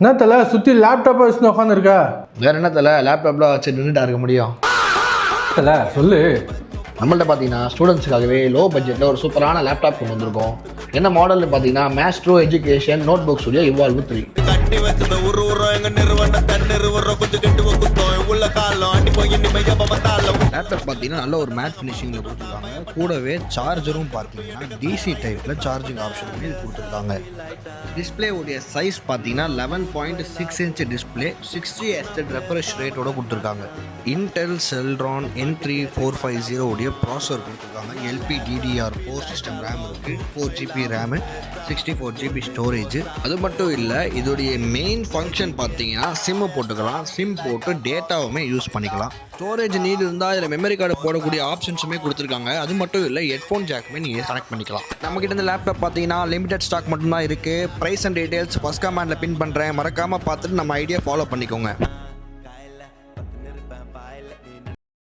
என்ன தலை சுற்றி லேப்டாப்பை வச்சுன்னு உட்காந்துருக்கா? வேற என்ன தலை லேப்டாப்லாம் வச்சு நின்றுட்டா இருக்க முடியும். தலை சொல்லு. நம்மள்ட்ட பார்த்தீங்கன்னா ஸ்டூடெண்ட்ஸுக்காகவே லோ பட்ஜெட்டில் ஒரு சூப்பரான லேப்டாப் கொண்டு வந்திருக்கோம். என்ன மாடல்னு பார்த்தீங்கன்னா Maestro education notebook studio evolve 3. Laptop பார்த்தீங்கன்னா நல்ல ஒரு மேட் ஃபினிஷிங்கில் கொடுத்துருக்காங்க. கூடவே சார்ஜரும் பார்த்தீங்கன்னா டிசி டைப்பில் சார்ஜிங் ஆப்ஷனுமே இது கொடுத்துருக்காங்க. டிஸ்பிளே உடைய சைஸ் பார்த்தீங்கன்னா 11.6 இன்ச் டிஸ்பிளே 60 ஹெர்ட்ஸ் ரெஃப்ரெஷ் ரேட்டோட கொடுத்துருக்காங்க. இன்டெல் செல்ரான் N3450 உடைய ப்ராசஸர் கொடுத்துருக்காங்க. LPDDR4 சிஸ்டம் ரேம் இருக்குது. 4GB RAM, 64GB storage. அது மட்டும் இல்லை, இதோடைய மெயின் ஃபங்க்ஷன் பார்த்தீங்கன்னா சிம்மு போட்டுக்கலாம். சிம் போட்டு டேட்டாவுமே யூஸ் பண்ணிக்கலாம். ஸ்டோரேஜ் நீடு இருந்தால் இதில் மெமரி கார்டு போடக்கூடிய ஆப்ஷன்ஸுமே கொடுத்துருக்காங்க. அது மட்டும் இல்லை, ஹெட்ஃபோன் ஜாக்குமே நீங்கள் கனெக்ட் பண்ணிக்கலாம். நம்மக்கிட்ட இந்த லேப்டாப் பார்த்தீங்கன்னா லிமிடெட் ஸ்டாக் மட்டும்தான் இருக்குது. ப்ரைஸ் அண்ட் டீடைல்ஸ் ஃபர்ஸ்ட் கமெண்ட்டில் பின் பண்ணுறேன். மறக்காமல் பார்த்துட்டு நம்ம ஐடியா ஃபாலோ பண்ணிக்கோங்க.